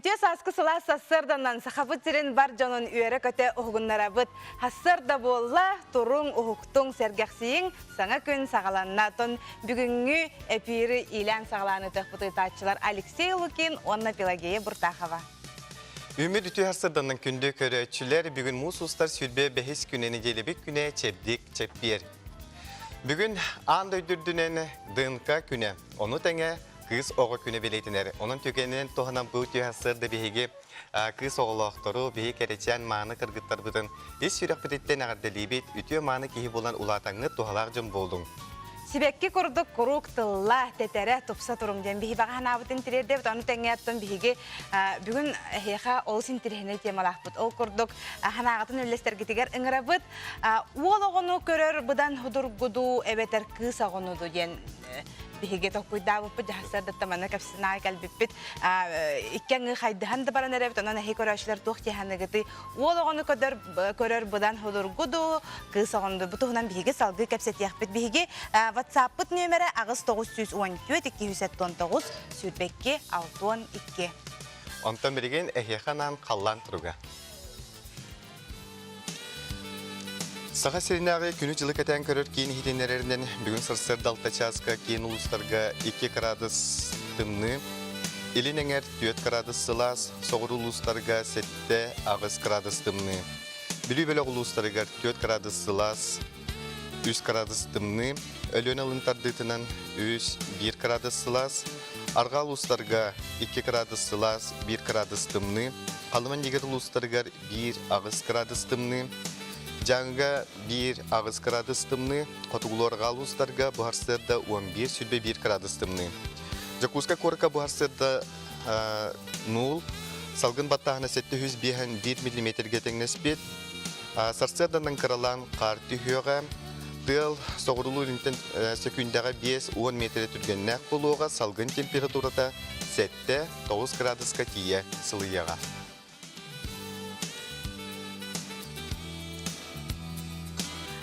Үте саскы сыла сассырданан сахабыт зерен бар жонын үйері көте оғыннарабыт. Хассырда болла турун оғықтың сәргәқсейін саңа күн сағаланнатын бүгінгі әпейірі илән сағаланы тұқпыты татчылар Алексей Лукин, Онна Пелагея Буртахова. Үміт үте хассырданын күнді көрәтшілер бүгін мұсустар сүрбе бәхес күнені делебек күне чепдік чеппер. Бүгін аңды өйдірдінен ДНК күні, оны тәңе кыз оғы күні белейтінер. Оның төкенінен тоғынан бұл түйасырды бейге кыз оғылықтыру, бейге кәречен маңы қырғыттар бұдын. Ес сүйрек бітеттен ағырды лейбет, үтіе маңы кейі болан ұлатаңы тоғалар жым болдың. Сибекки курдук курук тылла тетере тупса турум ден биһи баган абытын тирерде оны теңгәттен биһиге бүгүн хеха ол синтирһене темалахбыт ол курдук ханагатын өллестерге тигер ыңырабыт ол огону көрөр будан худургуду эбетер кыз огонуду ден биһиге токуйдабыппы жахсарда тамана капсына калбиппит иккеңи хайдыхан да баран эребит онан хе көрөчлөр тух теханыгыты ол огону көрөр будан худургуду кыз огонду бутугунан биһиге салгы капсетияхпит биһиге WhatsApp нөмірі ағыз 914-219 сүрбекке 612. Онтан берген әхеқанан қаллан тұруға. Саға серінағы күні жылы кәтен көрір кейін хитенерерінен бүгін сырсыр далта часқа кейін ұлыстарға 2 градус тымны, елін әңер 4 градус сылас, соғыр ұлыстарға 7 ағыз градус тымны. Білі-білі ұлыстарға 4 градус сылас, 3 градус тымны, өлен алынтардытынан 1 градус сылас, арғал ұстарға 2 градус сылас, 1 градус тымны, қалыман егер ұлыстарға 1 ағыз градус тымны, жаңға 1 ағыз градус тымны, қотығылы арғал ұстарға бұхарсырда 11 сүрбе 1 градус тымны. Жакуска корка бұхарсырда 0, салғын баттағына 701 мм теңнеспет, сарсырданын қыралан қар түйеға, Тыл соғырылу үнтен секундаға 5-10 метр түргеннәк болуға салғын температурата 7-9 градусқа тие сылыяға.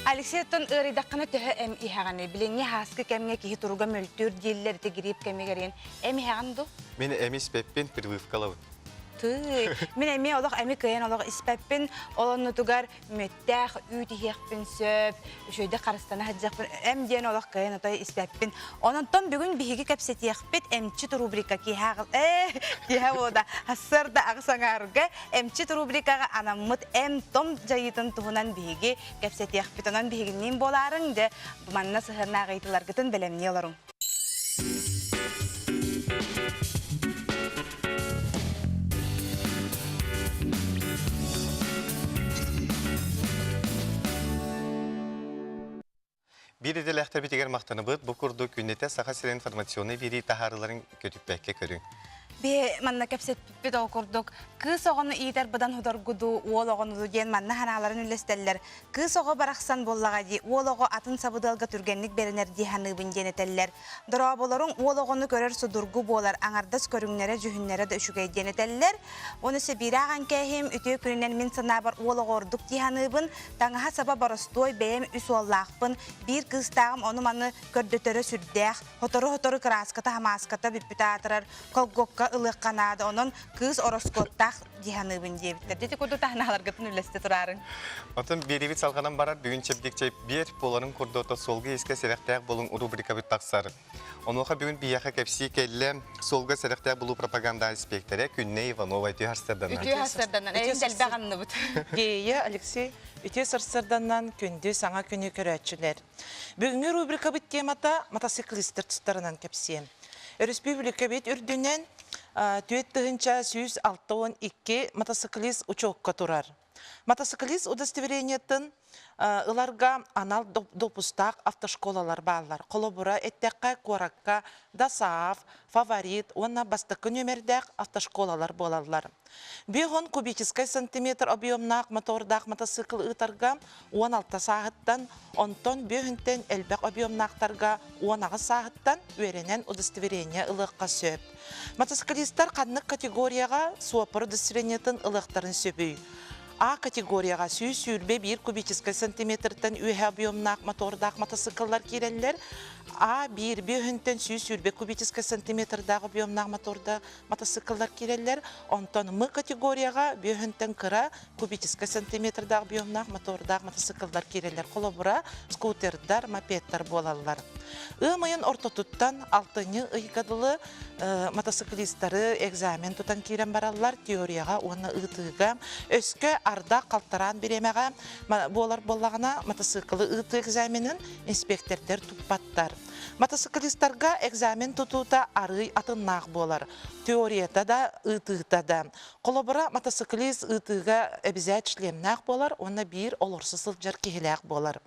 Алексей Тон ырыдаққаны түхі әм ихағаны. Білене хасқы кәмге кейі тұруға мөлтүр делілерді кіріп кәмегерен. Әм ихағанды? Мен әмі спеппен привывкалауын. Мен әме олық әме көйен олық іспәппен олыны тұғар мөттәқ үйті хеқпен сөп, шөйді қарыстана хаджақпен әмден олық көйен отай іспәппен. Онын бүгін бігі кәпсет еқпет әмчіт рубрика кейхә ода асырда ағысаңарғы әмчіт рубрикаға анаммыт әм том жайытын тұғынан бігі кәпсет еқпет. Онын бігінен боларың де бұманна сығырна ғайтылар күтін білемне оларың. Bir edelәқтер бітегер мақтаны бұд, бұл күрді күннете саға сірен информационы бері тахарыларын көтіп бәкке көрің. Бе манна кепсет бит окурдук. Кыз огону иитер бадан худоргуду, ол огону ден манна ханаларын үлестеллер. Кыз ого барахсан боллага ди, ол ого атын сабыдалга түргенник беренер диханыбын денетеллер. Дора болорун ол огону көрөр судургу болар, аңардас көрүңнере жүһүннере да үшүгей денетеллер. Онысы бираган кехим үтө күнүнен мин сынабар ол огордук диханыбын, таңаха саба баростой бэм үс оллаакпын. Бир кызтагым ону маны көрдөтөрө сүрдэх, хотору краската хамаската биппитатырар, колгокка ылык канады, онон кыз ороскоттах диханыбын дебиттер. Дети курду тахналар гытын үлесте турарын. Отын беребит салганан барар, бүгін чепдек чеп бер поларын курдота солғы еске серектәк болың рубрика бит тақсары. Онуға бүгін бияқа кәпси кәлі солғы серектәк болу пропаганда инспекторы Күнне Иванова үтü харсырданан. Үтü харсырданан, әйін дәлбәғанны бұд. Гейе, Алексей, үтü сарсырданан күнді саңа күні көрәтшілер. Бүгінгі рубрика бит темата мотоциклистер тұстарынан кәпсием. Республика бит үрдінен түйеттігінча 106-12 мотоциклист учокка турар. Мотоциклист удостоверениятын ыларга анал допустак автошколалар баллар. Колобура эттекка, коракка, дасаав, фаворит, онна бастыкы нөмердек автошколалар болалар. 5 кубический сантиметр объемнак мотордак мотоцикл ытарга 16 сағыттан, онтон 5-тен элбек объемнактарга 10 сағыттан өренен удостоверение ылыққа сөп. Мотоциклисттар қаннық категорияға суапыр удостоверениятын ылықтарын сөбүй. А категорияға сүйсүрбе 1 кубический сантиметртен үйе объемнақ мотордақ мотоцикллар киреллер. А1 бөһүнтен сүйсүрбе кубический сантиметрдағы объемнақ моторда мотоцикллар киреллер. Онтон М категорияға бөһүнтен кыра кубический сантиметрдағы объемнақ мотордақ мотоцикллар киреллер. Колобура скутердар, мопеддар болалар. Ыйын ортотуттан 6-ны ыйгадылы мотоциклисттары экзамен тутан кирен бараллар теорияға, оны ытыга, өскө арда калтаран беремеға болар боллагына мотоциклы ыты экзаменин инспектордер туппаттар. Мотоциклисттарга экзамен тутута арый атыннақ болар. Теорията да, ытыта да. Колобура мотоциклист ытыга обязательно шлемнақ болар, оны бір олорсысыл жар кехелек болар.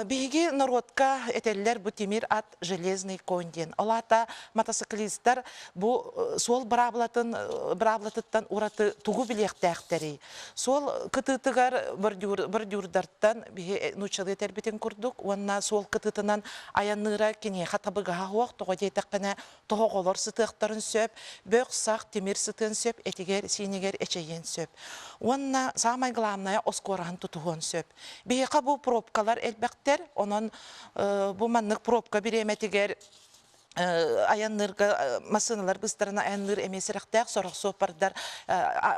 Биги народка этеллер бу темир ат железный конден. Олата мотоциклисттар бу сол браблатыттан ураты тугу билектәктәри. Сол кытытыгар бер дюрдартан биги нучалы тербитен курдук. Онна сол кытытынан аянныра кене хатабыга хавак тога жетеккене тоголор сытыктарын сөп, бөк сак темир сытын сөп, этигер синегер эчейен сөп. Онна самай главная оскоран тутугон сөп. Биги бу пробкалар бәктер, онон бу маннык пробка биреметигер аяннырга масыналар быстарына аянныр эмесирактак сорок сопардар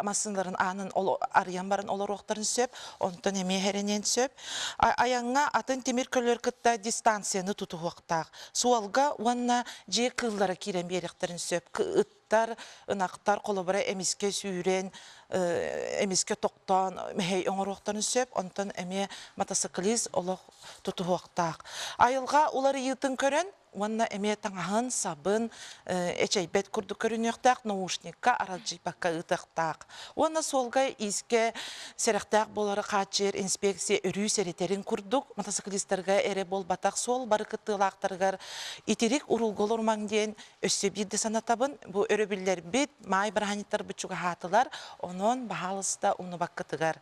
масыналарын анын арыян барын олар оқтарын сөп, онтон эме херенен сөп. Аянга атын темир көлөр кытта дистанцияны туту оқтак. Суалга онна же кыллары кирен беректерин сөп. Ыттар, ынактар колобара эмиске сүйрен, эмиске тоқтан, мехей оңыр оқтарын сөп, онтон эме мотоциклист олық туту оқтак. Айылға олары йытын көрен, Онна эме таңаһын сабын эчейбет курду көрүнөктак наушникка аралжыйпакка ытыктак. Онна солга иске серектак болары качыр инспекция өрүү серетерин курдук. Мотоциклисттерге эре болбатак сол барыкыттылактаргар итерик урулголор маңден өссө бирде санатабын. Бу өрөбүллер бит май барханиттар бычуга хатылар, онон бахалыста унубаккытыгар.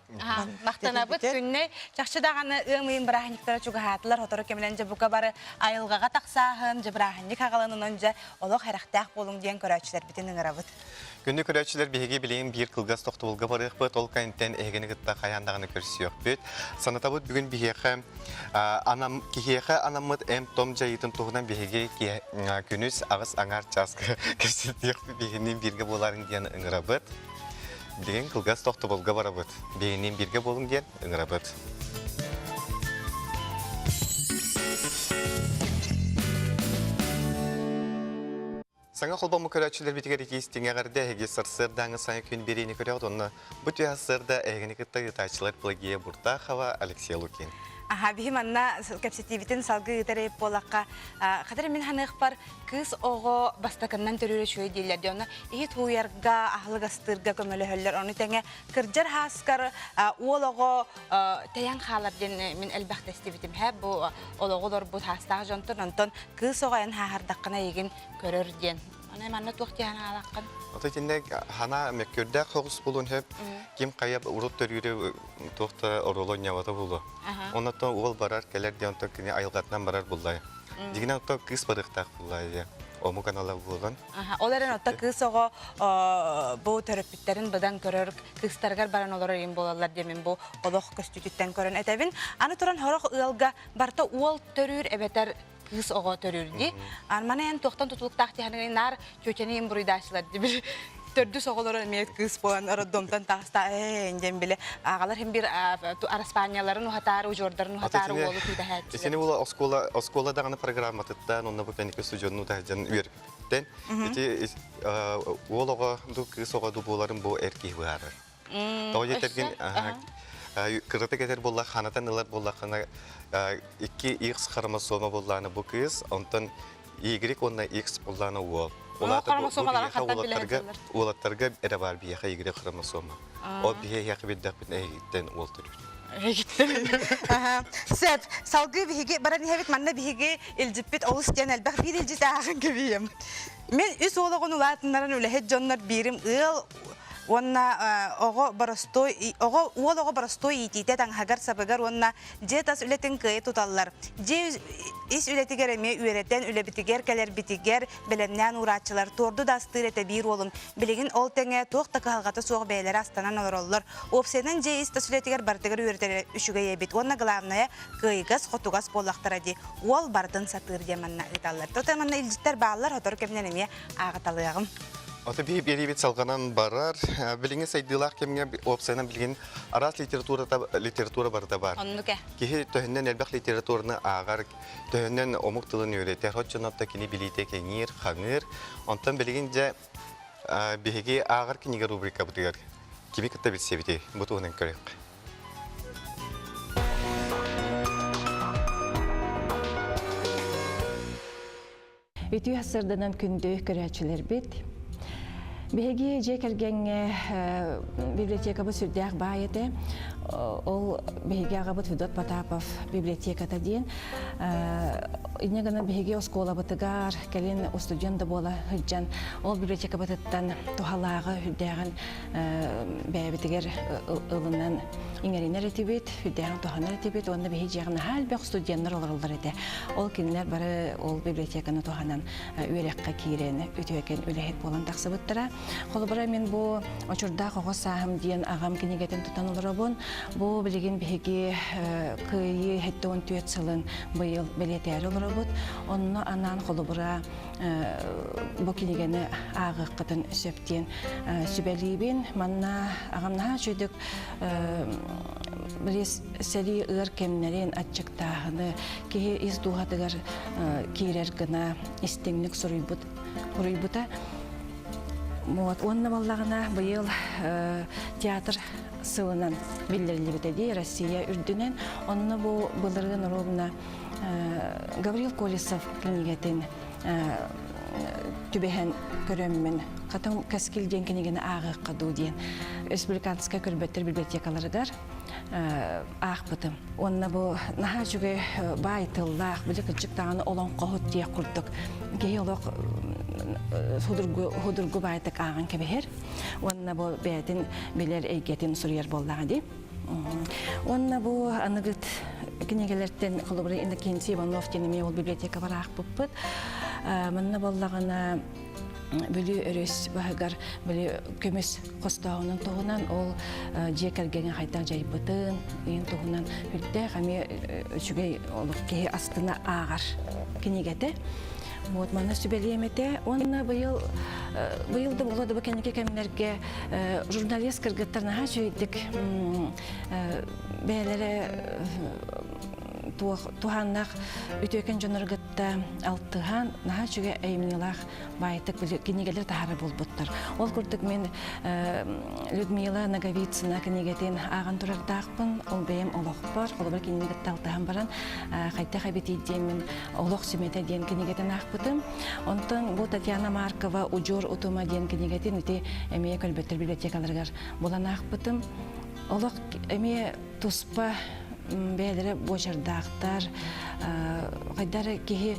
Мақтанабыт күнне жақшы дағаны ымыйын бірахниктара чугахатылар хотору кемелен жабука бары айылғаға тақсағын жабырахник ағаланын онжа олық хайрақтақ болың дейін көрәчілер бітін ыңырабыт. Күнді көрәчілер беге білейін бір қылғас тоқты болға барық бұт, ол кайынтен әгені ғытта қаяндағыны көрсі өк бүт. Санатабыт бүгін бігеқі анамыд әм том жайытын тұғынан беге күніс ағыз аңар часқы көрсетек бігенен бірге боларын дейін ыңырабыт. Деген кылгас тоқты болға барабыт. Бейінен бірге болың ден ыңырабыт. Саңа қолбамы көрәтшілер бітігер екестен әғірді әге сырсырдаңы саңа күн берейіні көрәуді. Онына бұт өйасырда әгіні күтті ұтачылар плагия бұрта қава Алексей Лукин. Бихим анна капситивитин салгы тереп болакка кадыр мен ханық бар кыз ого бастаканнан төрүрө шөй дейлер де оны ит хуярга ахлыгастырга көмөлөһөллөр оны теңе кыржар хаскар ого таян халар ден мен элбахт эстибитим ха бу ологолор бу хастагы жонтон онтон кыз огаян хахардаккана еген көрөр ден аны манна туктяна алаккан Отайтинде хана меккөрдә хогус булун хеп ким каяп урут төрүрө тохта оролония вата булду. Оннан уол барар келер дионтон кини айылгатнан барар буллай. Дигинен то кыз барыктак буллай. Ому канала булган. Оларын отта кыз ого бу терапевттерин бадан көрөр кызтаргар баран олар ем болалар демен бу олох көстүтүттен көрөн этебин. Аны туран хорох ылга барта уол төрүр эбетер кыз ого төрүрди. Арманен токтон тутулуктак тиханын нар чөченин буруйдашылар дибир төрдү соголор мет кыз болан роддомтан таста энден биле агалар hem bir Испанияларын ухатары ужордарын ухатары болуп күйдәһәт. Сене була оскола даганы программа тыттан онна бу кенеке студиону тажан үертен. Ити олого ду кыз ого ду боларын бу эрки бары. Тойы терген кырыты кетер болла ханатан ылар болла хана 2X хромосома болланы бу кыз, онтон Y онна X болланы ол. Олаттарга эре бар бияха Y хромосома. О бия якыбыдак бит эйттен ол төрүр. Сеп, салгы биге баран хевит манна биге илжиппит олус ден албак бир илжит агын кебием. Мен үс ологон улатыннарын үле хеджоннар бирим ыл Онна ого боростой итите таңхагар сабыгар онна же тас үлетін кыйы туталлар. Же ис үлетигер эме үйреттен үлебитигер келер битигер белемнен уратчылар торду дастыр ете бир олым. Билигин ол теңе тоқ такалгаты соқ бейлер астанан олороллар. Опсенен же ис тас үлетигер бартыгар үйреттер үшүгө ебит. Онна главная кыйгас хотугас боллактара ди. Ол бардын сатыр деманна италлар. Тотаманна илжиттер баалар хотор кемнен эме агаталыгым. Ота би беребет салганан барар, билиңе сайдылар кемге опсайнан билген арас литература барда бар. Оннуке. Кихи төһөннән әлбәк литератураны агар, төһөннән омук тылын өйрәтә, хотчонотта кини билите кеңир, хаңыр. Онтан билгенҗә биһиге агар книга рубрика бутыгар. Кими кытта билсе бите, бутуның көрәк. Үтү хасырданан күндө көрәчилер бит. Беги жекергенге библиотекабы сүрдәк байыды. Ол беги агабыт Федот Потапов библиотеката дейін. Инегана беги оскола бытыгар, келин студент да бола хыджан. Ол библиотека бытыттан тухалағы хүддәгін бәйбітігер ылынан иңеринер етебет, хүддәгін туханар етебет. Онда беги жегін хал бәк студенттер олар еді. Ол келінер бары ол библиотеканы туханан үйрекқа кейрені өтеукен өлехет болан тақсы бұттыра. Қолыбыра мен бұл очырда қоғыз сағым дейін ағам кенегетін тұтан оларабын. Бұл білеген беге күйі хеттуын түйет сылын бұйыл белетәрі оларабыд. Онны анан қолыбыра бұл кенегені ағы қытын сөптен сүбәлейбен. Манна ағамна жөдік бірес сәли ұғыр кемнерен атчықтағыны кейі из дуғадығар кейрер гына істеңнік сұрыйбыта. Онна баллағына бұйыл театр сылынан білдірілі бітеді Россия үрдінен. Онна бұлырғын ұрығына Гаврил Колесов кенегетін түбәһен көрөммен катың каскилден кенегені ағы қаду дейін. Республиканская көрбеттер библиотекаларыгар ақ бұтым. Онна бұл наға жүге байтыллақ, білі күлчік тағаны олон қоғыт дия құрдық. Кей олық худургу байтық ағын кебехер. Онна бұл бәйтін білер әйгетін сұрияр боллаға дей. Онна бұл анығыт кенегелерден қолыбыры енді кенсі Иванов денеме ол библиотека бар ақ бұппыд. Мұнна боллағына бүлі өрес бағығар бүлі көмес қостауының тұғынан ол жекергенен қайтақ жайбытын ең тұғынан бүлді қаме үшігей олық кейі астына ағар кенегеті. Вот мана сүбелемете, онна быйылды болады бу кенеке кемнерге журналист кыргыттарына жүйдік бәлері туханнақ үтөкен жоныргытта алтыған наға жүге әймінілақ байтық кенегелер тағары болбыттар. Ол күрдік мен Людмила Наговицына кенегетін аған тұрардақпын, ол бәйім олық бар, ол бір кенегетті алтыған баран қайта қабеті деймін олық сүметі дейін кенегетін ақпытым. Онтын бұл Татьяна Маркова ұжор ұтыма дейін кенегетін өте әмейе көлбеттер библиотекаларғар болан ақпытым. Олық әмейе тұспа бәлері бошардақтар, қайдары кейі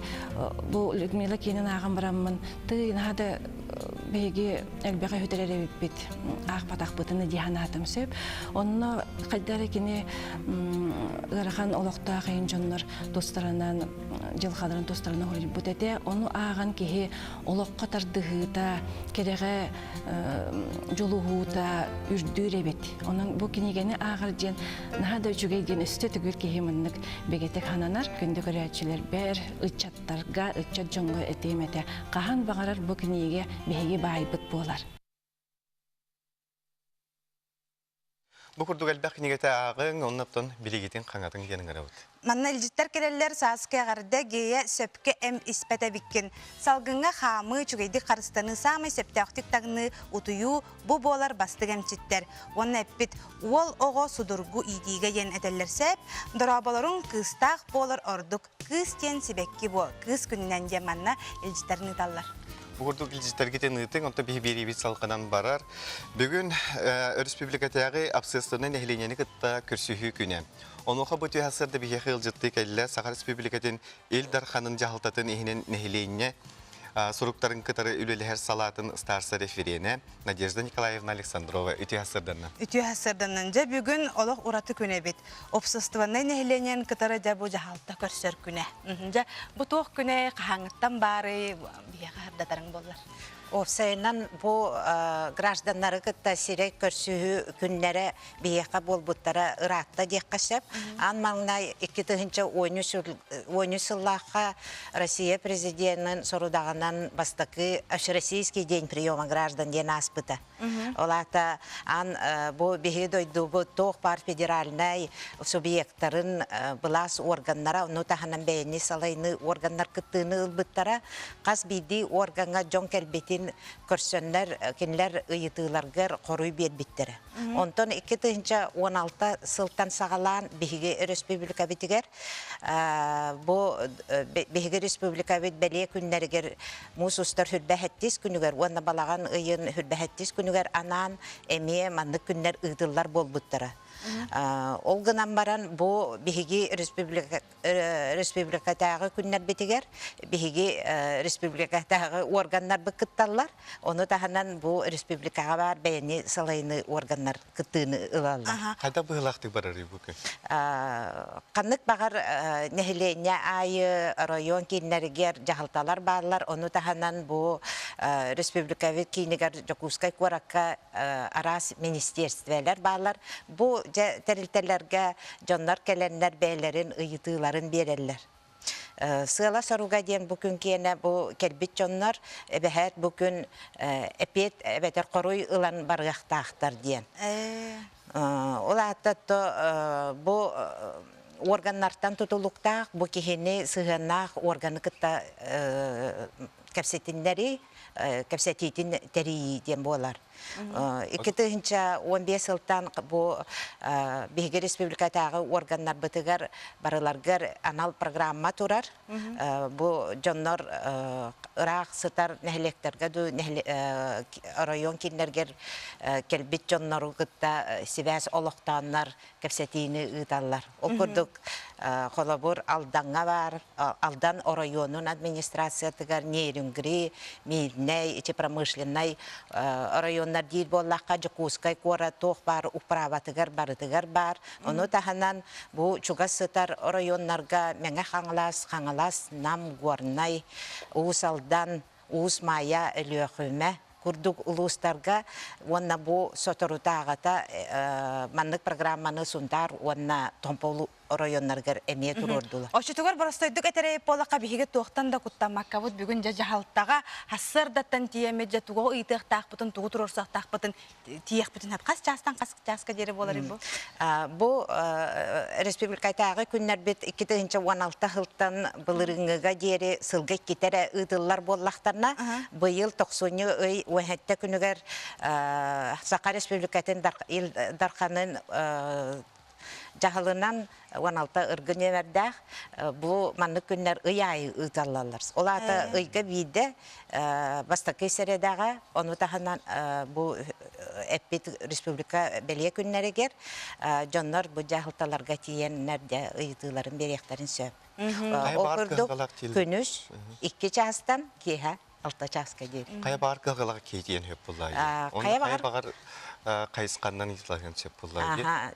бұл Людмила кейінен ағын барамын, тұйынағады бәйге әлбәға өтірер өппет ақ бұтыны дейін атым сөп. Онына қайдары кені ғарақан олықта қайын жонлар достарынан, жылқадарын достарынан ғойып бұтеті, оны ағын кейі олыққа тардығыта, кереғі жолуғута үрдір әбет. Оның бұл кенегені ағыр ден нағада жүгейден үсті түгіл кейі мұнық бегетек хананар. Күнді көрәтшілер бәр ұтчаттарға, ұтчат жоңға әтеймәті. Қахан бағарар бұл кенеге бәйге байбыт болар. Бу курдук әлбәк кенегеті ағың, оннаптан билегетін қаңатын денің арауыд. Манна илжиттер кереллер сааская гарда гея сөпке испәтә биккен. Салгынга хамы чугейди қарыстаны самай сөптәқтік тағыны утую бу болар бастық әмчиттер. Онна әппет ол оғы судургу идиге ен әтәлер сәп, дұрабаларын кыстақ болар ордық кыз тен себекки бол. Кыз күнінен де манна илжиттерін италар. Бүгүрдүк илжиттерге нытың, онта бейберебет салқынан барар. Бүгін республикатағы абсестінің нәхіленені кытта көрсүйі күні. Онуға бұты хасырды бейхе илжитті кәлі Саха республикатын ел дарханын жағылтатын ехінен нәхіленіне Суруктарын кытары үлелер салатын старса референе Надежда Николаевна Александрова үті асырданна. Үтү хасырданнан же бүгүн олох ураты күнэ бит. Обсыстываннай нехленен кытары же бу жахалта көрсөр күнэ. Же бу тоох күнэ кахаңыттан бары бияга хардатарың боллар. Овсайынан бұл гражданлары кытта сирек көрсүхү күннәре бияқа болбуттара ыракта деккашап. Ан маңнай 2-нче ойну сыллаqa Россия президентын сорудағынан бастакы Общероссийский день приема граждан ден аспыта. Олата ан бұл бихи дойду бұл тоқ бар федеральнай субъекттарын былас органнара, ну таханан бәйіні салайны органнар кыттыны ылбыттара, қас биди органга жон келбетин көрсөнлер кинлер ыйытыларгар коруй бербиттер. Онтон 2016 сылтан сагалан биһиге республика битигер бу биһиге республика бит беле күннәргер мусустар хүлбәһәттис күнүгәр уонна балаган ыйын хүлбәһәттис күнүгәр анан эме манны күннәр ыйдыллар болбуттара. Ол гынан баран бу биһиги республикатагы күннәр битигер биһиги республикатагы органнар быкытталлар. Оны таханан бу республикага бар бәйни салайны органнар кыттыны ылаллар. Кайда быйлакты барары бүкүн? Каннык багар нехилене айы район киннәргер жахалталар барлар. Оны таханан бу республикавы кинигер Жокускай Куракка арас министерствелер барлар. Бу терилтелерге жоннар келеннер бәйләрен ыйытыларын берелләр. Сыла соруга ден бүкүн кене бу келбит жоннар бәһәт бүкүн эпет бетер коруй ылан баргактактар ден. Олатта бу органнардан тутулуктак бу кихини сыгынак органы кытта кепсетиннери кепсетитин тери ден болар. 2015 жылдан бу биһиги республикатагы органнар бытыгар барыларгар анал программа турар. Бу жоннор ырак сытар нехлектерге ду район киннергер келбит жоннору кытта сибәс олоктаннар кепсетини ыйталлар. Окурдук холобур алданга бар, алдан районун администрациятыгар нейрүнгри, мидней, ичи промышленный районнар дир боллакка Жокускай Кора тох бар, управатыгар барытыгар бар. Ону таханан бу чугас сытар районнарга меңе хаңалас нам горнай, уус алдан, уус мая өлөкүмө курдук улустарга онна бу соторутагата маннык программаны сундар онна томполу районнаргар эме турурдула. Ошотугар барастойдук этереп болака биһиге туохтан да куттамаккабыт бүгүн жахалтага хассырдаттан тиемеже туго ыйтыктакпытын тугу турурсактакпытын тиекпытын кас часка жери болар бу. Бу республикатагы күннәр бит 2016 жылдан былырыңыга жери сылга кетере ыдыллар боллактарына быйыл 90 ый уәһәттә күнүгәр Сака республикатын дарханын Жахалынан 16 ыргын евердәк, бұл манны күннер ұяй ұйталалар. Олата ұйға бейді бастакы середаға, оны тағынан бұл әппет республика бәле күннерігер, жонлар бұл жахылталарға тиенлерде ұйтыларын беректарын сөп. Оқырдық күніш 2 частан кейі 6 часқа дейін. Қая бар қылғылға кейден өп бұлай? Қая бар Кайскандан излаган чеп буллай.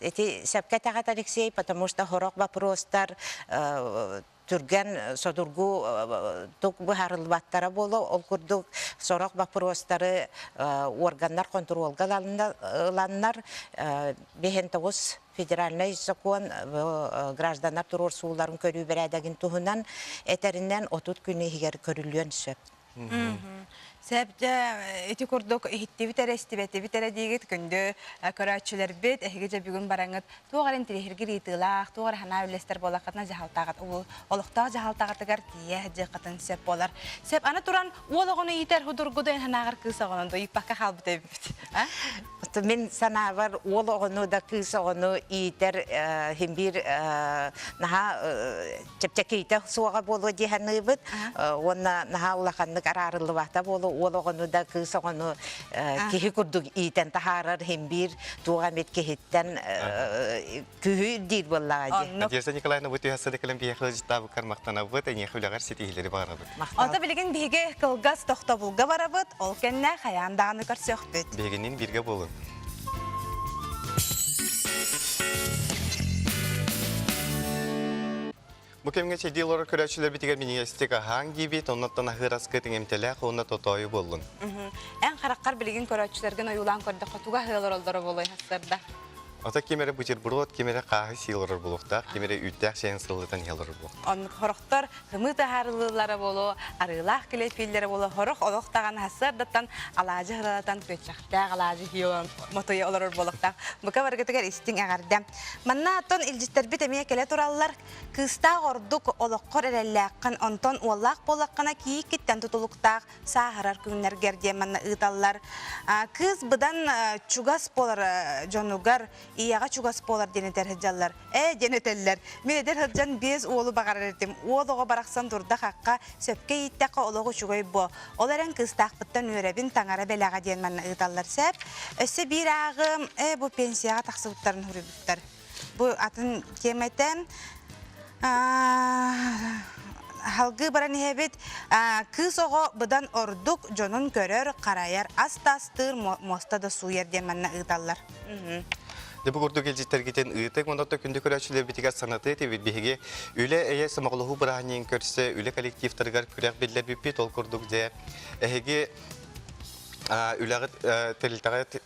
Эти Сапкатагат Алексей, потому что хорок вопростар түрген содургу тук бухарылбаттара болу, ол курдук сорок вопростары органнар контролга ланнар бехентогус федеральный закон граждандар турор сууларын көрүү берәдәгин туһунан этеринен 30 күнү хигер көрүлгөн сөп. Сәбдә эти курдук ихтиби терестибети битере дигит көндө көрәчүләр бит эхиге бүгүн бараңыт тугарын тирехиргир итылак тугар хана үлестер болакатна жахалтагат олукта жахалтагатыгар тие жакатын сеп болар. Сеп аны туран ологону итер худургуден ханагар кысагондо ипакка халбыт бит. Мен санавар ологону да кысагону итер химбир наха чепчекейте суга болу диханыбыт. Онна наха улаканны карарылыбата болу олоғыны да кыз оғыны кихи күрдік ийтен тахарар хембир туғамет кихиттен күйі дейд боллаға де. Надежда Николаевна, вы түйәсі декілін бейхі житабы кармақтана бұд, әне хүләғар сетігілері барабыд. Онда білген биге кылгас тоқтабылға барабыд, ол кенне хаяндағыны көрсөк бүт. Бегеннен бірге болын. Бұл кемге чейдей лоры көрәтшілер бітігер министика ханги бит, оннаттан ахырасқы теңемтелі қуына тотойы болын. Ән қараққар білген көрәтшілерген ойулан көрді қотуға хыылыр олдары болой хастырда. Ота кемері бутерброд, кемері қағы сыйлырыр болуқтақ, кемері үттәк шайын сылытан елырыр болуқ. Он хорохтор хымыта харылылары болу, арылах келепиллері болу, хорох олықтаған хасырдаттан алажы хыралатан көтчақтақ, алажы хион мотойы олырыр болуқтақ. Бұқа баргетігер истің ағарды. Манна аттон илжістер бит әмея келе туралылар, кыстақ ордук олыққор әрәлләққын, онтон олақ болаққына кейік кеттен тұтылықтақ, сағырар күннер герде манна ұйталылар. Кыз бұдан чугас болар жонугар, ияға чугас болар денетер хыджалар. Денетеллер. Мен едер хыджан без олы бағарар етім. Олығы барақсан дұрда қаққа сөпке еттеқі олығы чугай бо. Оларан кыстақ бұттан өребін таңара бәліға ден манна ұйталылар сәп. Өсі бір ағым, бұл пенсияға тақсы бұттарын хүрі бұттар. Бұл атын кеметтен халгы баран хебет кыз оғы бұдан ордук жонун көрөр қарайар астастыр моста да суер ден манна ұйталылар. Дебі көрді келжеттергетен ұйтық, мұндатта күнді көрәтшілер бітіге санаты тевет бейге үлі әйе самағылығы бұрағынен көрсе, үлі коллективтарғар күрәқ белдер біппет ол көрдік де әйге үләғыт тәрілтағыт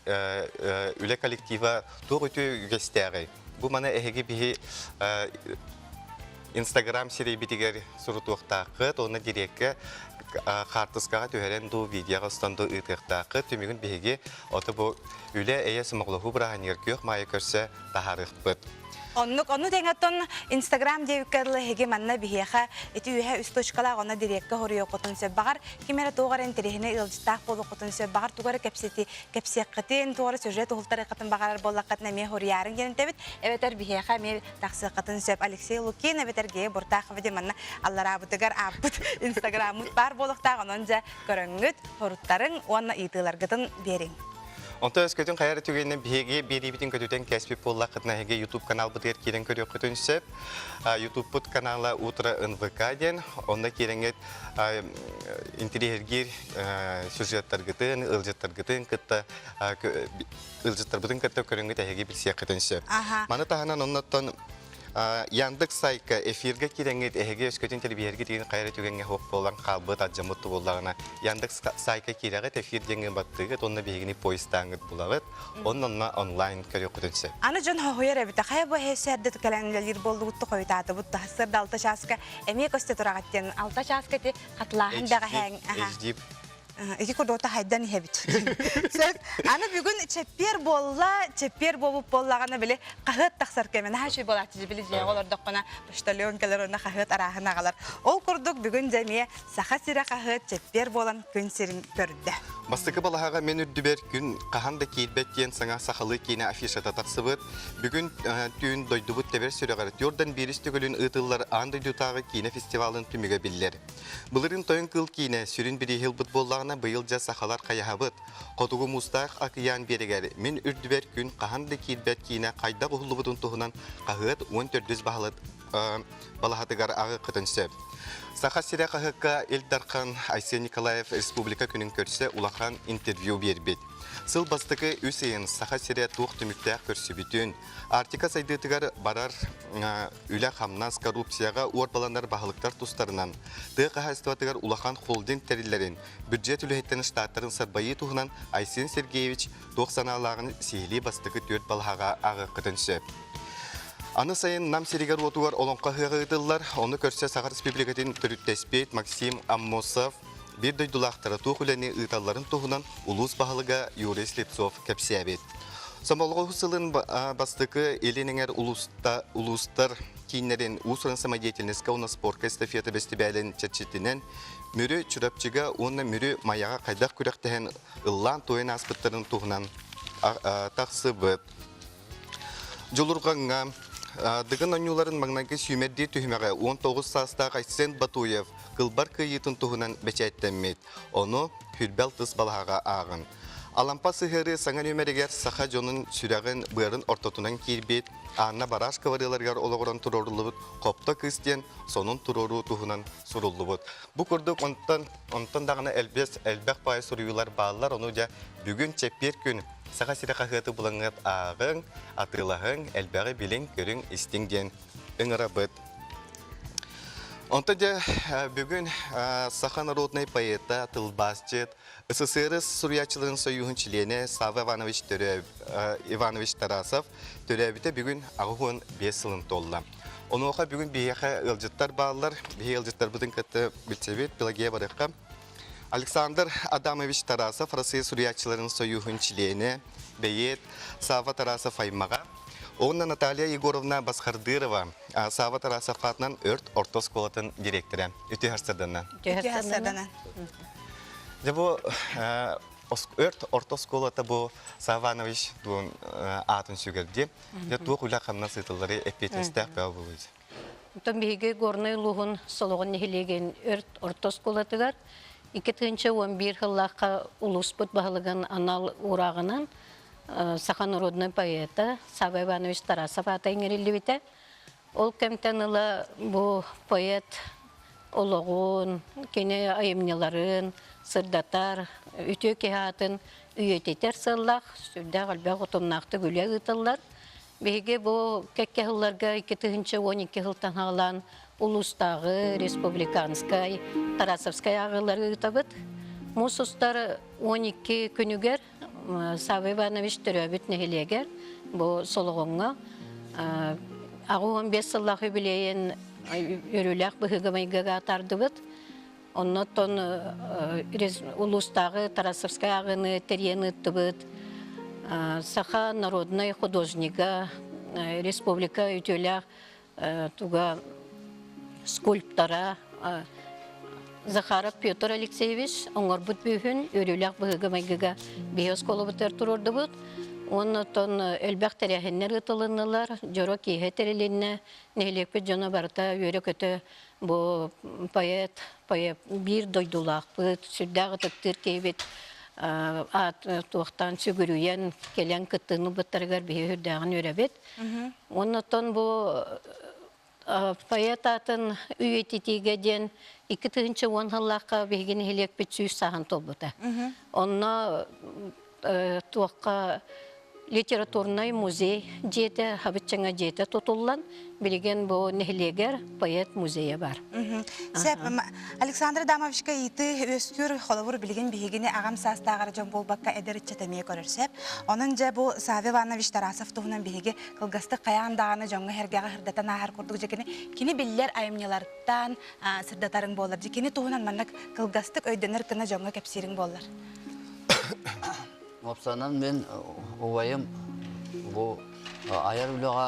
үлі коллектива тоғы өті үгестәғай. Бұл мана әйге бейге Instagram серей бітігер сұрытуқтақыт, оны дирекке қартысқаға түйерен ду видеоға ұстанды ұйтықтақы түмігін бейге оты бұл үлі әйе сымағылығы бұрағын еркеуқ майы көрсе тахарық бұд. Onu tengatan Instagram devkirli hege manna biheha eti ühe üstoçkala ona direkte horuyor kotun sebağar kimera toğar enterehine ilcitaq bolu kotun sebağar toğar kapsiqatin toğar süjet hultar qatın bağar bollaqatna me horiyarın genentebit eveter biheha me taqsiqatin seb Alexey Lukin eveter ge bortaq vede manna Allah rabıtıgar abut Instagramut bar boluqtaq onunca görüngüt horutların ona itilargıtın berin. Онта өскөтін қайары түгеннен бейге бері бітін көтуден кәспіп болла қытына әге YouTube канал бұтығыр керен көрі құтын сөп. YouTube бұт каналы Утра НВК ден, онда керенгет интерьергер сюжеттар ғытын, ылжеттар ғытын, ылжеттар бұтын күтті көрінгет әге білсия қытын сөп. Маны тағынан оннаттан Яндық сайка эфирге керенгет әге өскөтін телебиерге деген қайры түгенге хоқ болан қалбыт аджамытты болағына Яндық сайка керегет эфир денген баттығыт, онына бейгіне поистаңыт болағыт, онына онлайн көрі құтынсы. Аны жон хоғойыр әбіті, қай бұл әсі әрдет кәләнелер болды бұтты қойытаты, бұтты хасырды алты шасқа әмек өсті тұрағаттен, алты шасқа те қатылағындағы әң. Эки көрдота хайдан хебит. Аны бүгүн чеппер болуп боллагана биле кахыт таксар кемен хаши болатчы биле же олордок кана почтальон келерона кахыт арахына калар. Ол көрдүк бүгүн жеме саха сира кахыт чеппер болан күн сирин көрдү. Бастыкы балаға мен үрдібер күн қағанда кейтбеттен саңа сақалы кейіне афишата тақсыбыт. Бүгін түйін дойдубыт тәбер сүріғарыт. Йордан берісті көлін ұтылар аңды дютағы кейіне фестивалын түмігі білдер. Бұлырын тойын қыл кейіне сүрін бірі хилбыт болағына бұйыл жа сақалар қаяғабыт. Қотуғы мұстақ ақиян берігер. Мен үрдібер күн қағанда кейтбет кейіне қайда бұғылыбытын тұғынан қағыт 14 балағатығар ағы қытынсы. Саха сиря қағыққа Элдархан Айсен Николаев Республика күнін көрсе улахан интервью бербет. Сыл бастықы үсейін Саха сиря туық түміктәк көрсі бүтін. Артика сайдытығар барар үлі қамнас коррупцияға орбаланар бағылықтар тұстарынан. Тұғы қағастыватығар улахан холдинг тәрілерін бюджет үліхеттен штаттарын сарбайы тұғынан Айсен Сергеевич 90 алағын сейлі бастықы 4 балаға ағы қытынсы. Аны сайын нам серегер отуар олонқа ғығыдылар, оны көрсе Сахар Республикатын түріттеспейт Максим Аммосов бір дойдулақтары тұғыләне ұйталарын тұғынан ұлыс бағылыға Юрий Слепцов кәпсиябет. Самолғы ғысылын бастықы еленіңер ұлыстар кейінерін ұсырын самодетельнеске оны спортқа эстафета бәстібәлін чәтчетінен мүрі чүрапчыға оны мүрі маяға қайдақ күрәқтіген ұллан тойын аспыттарын тұғынан тақсы бұд. Жолырғанға дыгын онюларын маңнайгы сүймерді түймеге 19 саста Айсен Батуев кылбар кыйытын туһунан бечәйттәммет. Оны хүрбәл тыс балаға ағын. Алампа сыхыры саңан өмерегер саха жонын сүрәгін бұйарын ортотунан кирбет, Анна бараш каварыларгар олығыран тұрорылыбыт, қопта кыстен сонын тұрору туһунан суруллыбыт. Бұ күрдік онтан дағына әлбәқ пай сұруйлар балалар, оны да бүгін чеппер күн саха сирі қағыты бұлыңғат ағын, атылағын, әлбәғі білін көрін істіңден үңірі бұд. Онта да бүгін саха народный поэта, тылбасчет, СССР Сурьячылығын союғын члене Сава Иванович Тарасов төрәбіті бүгін ағуын 5 сылын толла. Оны оға бүгін бейеқі ылжыттар балылар, бейе ылжыттар бұдың кәтті білсебет, Пелагея барыққа. Александр Адамович Тарасов, Россия Сурьячылығын союғын члене, бейет Сава Тарасов аймаға. Онна Наталья Егоровна Басхардырова, Сава Тарасов атынан өрт ортосколатын директоры. Үті харсырданнан. Бұл өрт ортосколата бұл Саванович дуын атын сүгерде. Туық ұйла қамна сытылары әппетістәк бәу болуыз. Тон биге горный лугун сологон нехилеген өрт ортосколатыгар 2011 жыллаққа улуспут бағылыған анал урағынан Саха народный поэта Сава Иванович Тарасов атайыңырылы бите. Ол кемтенілі бұл поэт олығын, кене айымнеларын, сырдатар, үтө кехатын, үйететер сыллақ, сүрді қалбақ отымнақты гүлі ұтылар. Беге бұл кәккеғыларға 2012 жылтан ғалан Улустағы, Республиканскай, Тарасовскай ағылары ұтабыд. Мұсыстар 12 күнігер Сава Иванович түрәбіт нәхелегер, бұл солығынға. Ағы 15 сыллағы білейін өріләқ бұғығымайғыға атарды бұд. Оннотон Улустағы Тарасовскай ағыны терені ұтты Саха народной художника Республика үтеләқ туға скульптора Захаров Петр Алексеевич оңыр бұд бүйін өріләқ бұғығымайғыға бейіз қолы бұтыр тұрырды бұд. Оннотон әлбәқ тәрәхіннер ұтылынылар, жоро кейхе тәрелінне, нәйлекпі жона барта өрі көті бұл поэт бір дойдулақ бұд, сүрдағы тұқтыр кейбет туақтан сүгіруен келен күттіні бұттарғар бейі үрдәғын өрәбет. Оннотон бұл поэт атын үйететеге ден 2010 жыллаққа бейген хелекпет сүйіс саған толбыта. Онна туаққа литературный музей жеті, хабытчаңа жеті тұтылан, білген бұл нәхілегер поэт музейі бар. Сәп, Александр Адамовичка иті өскүр қолауыр білген бігені ағам састағар жон болбаққа әдерет чатамия көрір сәп. Оның жа бұл Сава Иванович Тарасов тұғынан бігі қылғасты қаяндағаны жоңға әргеға хырдатан ағар көрдік жекені кені білілер айымнелардан сырдатарың болар. Жекені тұғынан маннақ қылғастық өйденер кіна жоңға кәпсерің болар. Мопсанан мен уайым бұл аяр үліға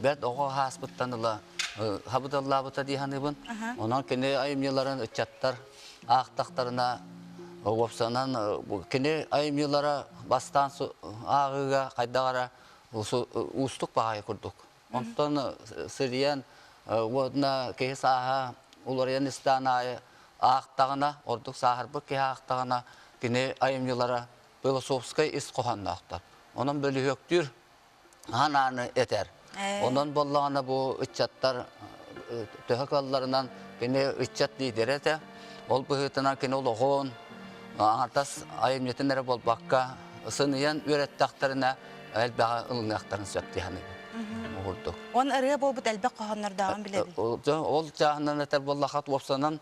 бәт оға хаспыттаныла хабыдалла бұта дейханыбын. Онан кене айымнеларын үтчаттар ақтақтарына мопсанан кене айымнелара бастан ағыға қайдағара ұстық бағай күрдік. Онтан сыриян одына кейс аға улариян істан ақтағына, ордық сағыр бір кей ақтағына кене айымнелара Белосовскай ис қоғаннақтар. Onun böyle höktür hananı eter. Onun bollağına bu ıççatlar töhökallarından kene ıççat liderete. Ol bu hıtına kene oloğun anartas ayımyetinlere bol bakka ısınıyan ürettaktarına elbağa ılınaktarını söktü hani. On araya bol bu elbaq qoğanlardağın biledi. Ol çağından eter bollağat opsanan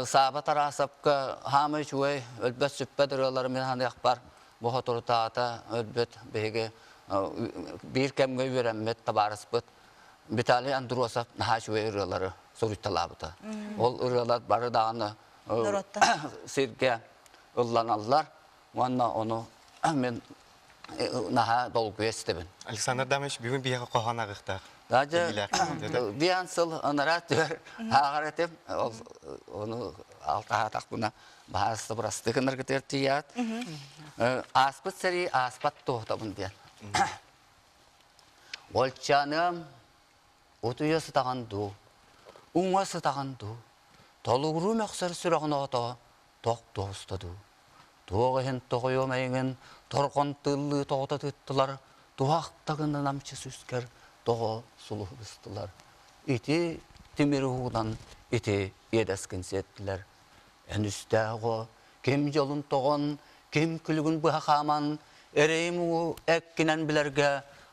Saba Tarasovka hamı şuay ölbet süppet rıyaları men hani akbar bu otoritaata ölbet bege bir kemge öğrenmet tabarıspıt bitali androsap naha şuay rıyaları sorutalabıta. Ol rıyalar barı dağını sirke ıllanallar. Vanna onu men naha dolguya istebin. Alexander Dameş bugün bir yaka qoğan ağıqtaq. Daca bir ansıl anarat diyor. Ağaretim onu alta tak buna bahasa burası kenar getirtiyat. Aspat seri aspat tuh tabun dia. Olcanım утуя сытағанду, уңа сытағанду, толуғыру мәқсар сүрағын оғыта тоқ тоғыстаду. Туғы хен тоғыйо мәйіңін торқон тылы тоғыта тұттылар, туақтағыны намчы сүскер тоғы сұлы бұстылар. Ити темір ұғынан ити едәскін сеттілер. Ән үстәғі, кем жолын тоғын, кем күлігін бұхаман, әрейім ұғы әккінен білерге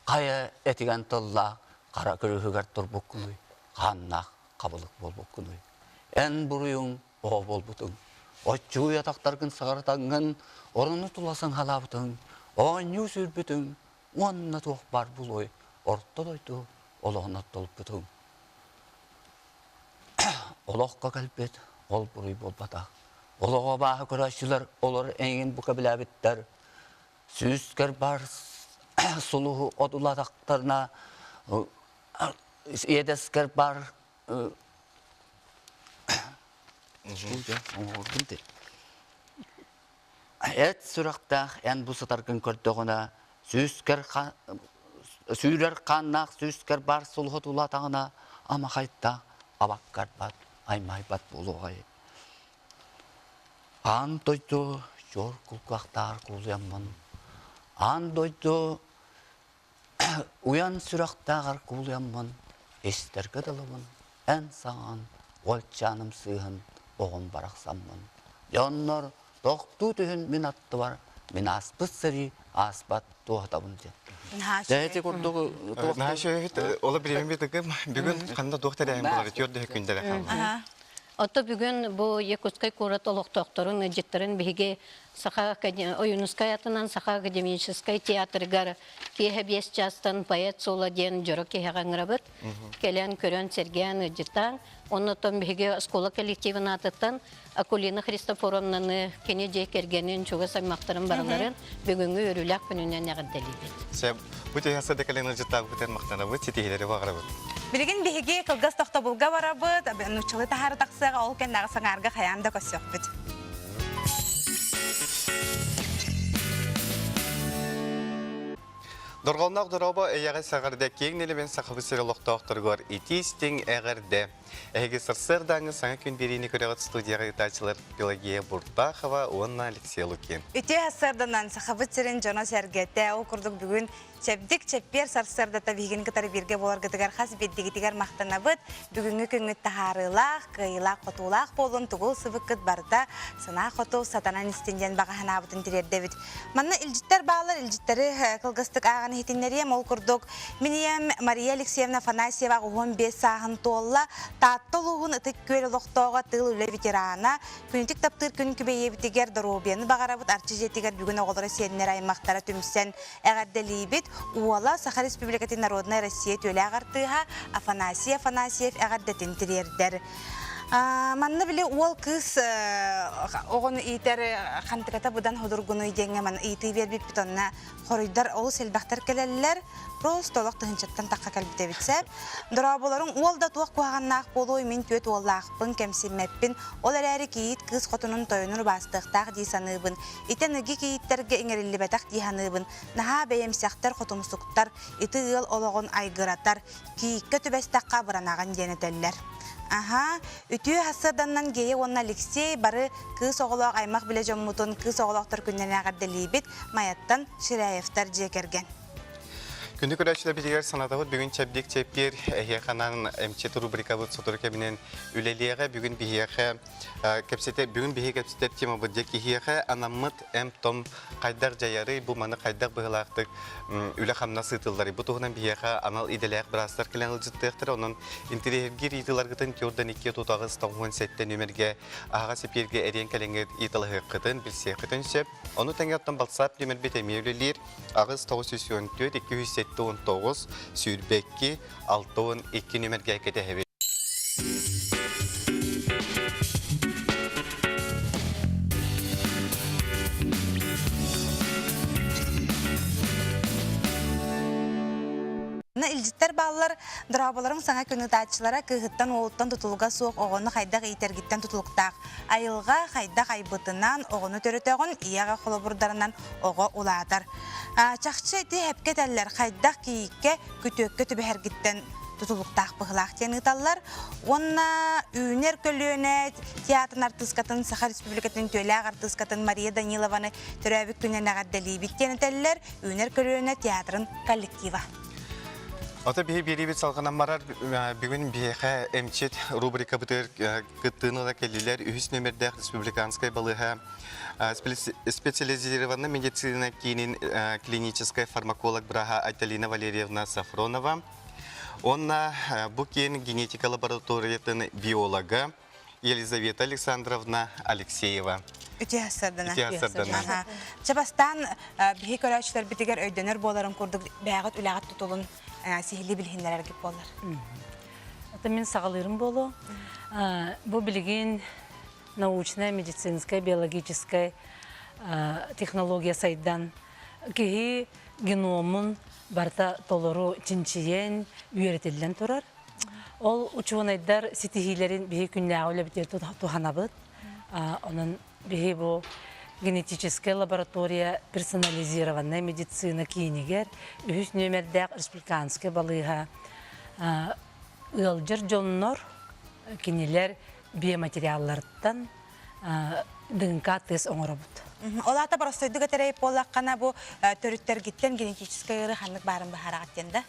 қая әтіген тылла, қара күрігігер тұр бұққыны, қаннақ қабылық бол бұққыны. Ән бұруың оға бол бұтың. Отчу ятақтарғын сағартаңын, орыны тұласын халабытың, оғаню сүрбітің, онына тоқ бар бұл ой, орта дойды, олығына толып бұтың. Олыққа кәлбет, ол бұруй бол батақ. Олыға бағы көрәшілер, олар әңін бұқа біләбіттер. Сүзкер бар сұлығы одуладақтарына, едескер бар әт сұрақтақ ән бұсатарғын көрдіғына сүйрер қаннақ сүзкер бар сұлғы тұлатағына ама қайтта абаққар бат, аймай бат болуғай. Ан дойды жор құлқақтар құлыямын. Ан дойды ұян сұрақтағар құлыямын. Естергі дылымын, ән саған, ол жаным сыйын, оғын барақсамын. Йоннор, тоқту түхін мен атты бар, мен аспыз сыры, аспат туғатабын ден. Дәйті көрдігі тоқты. Нағашөйт, олы білемін бетігім, бүгін қанда доқтар әйін болары, көрді күндері қалды. Ото бүгін бұл Якутскай курат олықтоқтарын, жеттерін бігі Ойынускай атынан Саха академическай театргар кеhe бес частан поэт сола ден жорок кехағаңырабыт, келен көрен серген житан, оннотон бігі школа коллективін атыттан Акулина Христофоровнаны кене жекергенін чуға саймақтарын барыларын бүгінгі өрілік күнінен яғыдделейбет. Сәп, бұты ясады кәлені жыттағы бұтен мақтанабыт, сетегелері бағырабыт. Билигин биһиги кылгас тохтобулга барабыт, нучылы тахары тақсыға ол кен нағысаңарға хаянда көсөкбіт. Дорғалнақ дұрабы әйәғі сағырда кеңнелі сақыбы сіріліқті оқтырғыр етестің әғірді. Әйгі сырсырдаңы саңа күн берейіні көріғыт студияға ұтачылар Пелагея Буртахова, онна Алексей Лукин. Үте сырдынан сақыбы сірін жоно сәргетті, ол күрдік бүгін чәбдік чәппер сарсырдата бейгін кітары берге болар гітігер қас беддегітігер мақтанабыт, бүгінгі күнгі тахарылақ, қиылақ, қотулақ болын тұғыл сывық күт барда, сына қоту сатанан істенден бағахан абытын тірердебіт. Манна илжіттер бағалар, илжіттері қылғыстық ағаны хетінлерем, ол күрдік. Менем Мария Алексеевна Фанасьева 15 сағын толла, таттылығын ұтық көр ұлықтауға тыл үлі ветерана, күнітік таптыр күн күбейе бітігер дұробияны бағарабыт арчы жетігер бүгін оғылары сенінер аймақтара түмістен әғадделейбіт. Уала Саха Республикаты Народная Россия төлі ағартыға Афанасьев ағардетін тірердер. Манны біле ол кыз оғын ийтер қантықата бұдан hodurgunu иденге ман иyti вербіп бітонна қорыйдар ол селбақтар келелілер просто олық тұхынчаттан таққа кәлбіте бітсәп. Дұраболарын ол да туақ қуағаннақ болуы мен төт оллақпын кәмсемеппін. Ол әрі кейт кыз қотының тойыныр бастықтақ дейсаныбын. Итен үгі кейттерге еңерілі бәтақ дейханыбын. Наға бәйемсяқтар қотымсықтар, иті ыл олығын айғыратар, кейікке түбәстаққа бұранаған денетелілер. Үтүү хасырданнан гейе онна Алексей бары кыз оғылақ аймақ біле жоммутун кыз оғылақтар күннен ағарделейбет Маяттан Шираевтар жекерген. Күнді көрәшілі білігер санатауыт бүгін чәбдек чәппер әйеқанан әмчеті рубрикабыт сотыр кәбінен үлелеғі бүгін бігеқі бүгін бігі кәпсетер тема бұддек егеқі анамыт әм том қайдар жайары бұл маны қайдар бұғылақтық үлі қамна сытылдары. Бұл тұғынан бігеқі анал иделәқ бірастар кілен ұлжыттықтыр. Оның интерьергер итыларғытын көрден 2 тұтағыз тоңғын сәттен өмірге аға сеперге әрен кәленгер итылығы қытын білсе қытын сөп. Оны тәңгеттен балсап демір бет әмеулілер ағыз 919 сүйірбекке 6-2 нөмірге әкеті әве. Илжиттер балалар дұрабаларын саңа күні тәтшілара күйіттен олыттан тұтылға суық оғыны қайдақ етергіттен тұтылықтақ. Айылға қайдақ айбытынан оғыны төрітеғын ияға қолы бұрдарынан оғы ұладар. Чақшы әті әпкет әлілер қайдақ кейікке күтөкке түбі әргіттен тутулуктаах быһылаах тиэн ыталлар. Онна үүнер көлүөнэ театрын артыскатын Саха Республикатын төлөг артыскатын Мария Данилованы төрөбүк күнен агаддалибит тиэн ыталлар үүнер көлүөнэ театрын коллектива. Ата бихи берибит салғанан марар бүгін бихе эмчет рубрика бітір кыттыны келілер үхіс нөмірдәк республиканскай балыға специализированный медицина кейінен клиническая фармаколог Браха Айталина Валерьевна Сафронова. Онна бұл кейін генетика лабораториятын биолога Елизавета Александровна Алексеева. Үте асырдана. Үте Чабастан бихи көрәчілер бітігер өйденер боларын көрдік бәғыт үләғат тұтылын сихили билһиннәр гип болар. Это мен сагалырым болу. Бу билген научная, медицинская, биологическая технология сайдан ки геномын барта толору чинчиен үйретелден турар. Ол учуонайдар ситихилерин бихи күннәгөле битер туханабыт. Онун бихи бу генетическая лаборатория, персонализированная медицина кейнигер, үхіс нөмердәк республиканская балыға ылжыр жоннор кенелер биоматериаллардан дыңка тест оңырабыд. Олата барыстойдыға тәрейіп болаққана бұл төріттер гиттен генетическая ыры ханлық барын бағарағаттенді?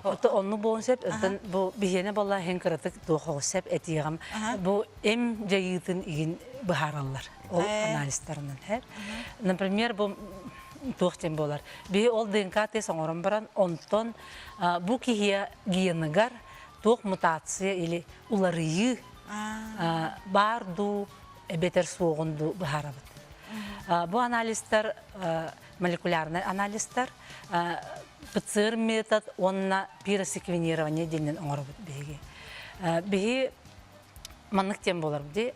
Onu boğun sep, bu bihene balla henkaratık doğu sep etiyağım. Bu em jayıtın igen baharallar. O analizlerinden hep. Например, bu doğten bolar. Bir ol DNK test oran baran onton bu kihiye giyenigar doğ mutasiya ili ularıyı bardu beter soğundu baharabat. Bu analizler moleküler analizler ПЦР метод, онна пиросеквенирование денен оңырбыт беге. Беге маннык тем болар бде,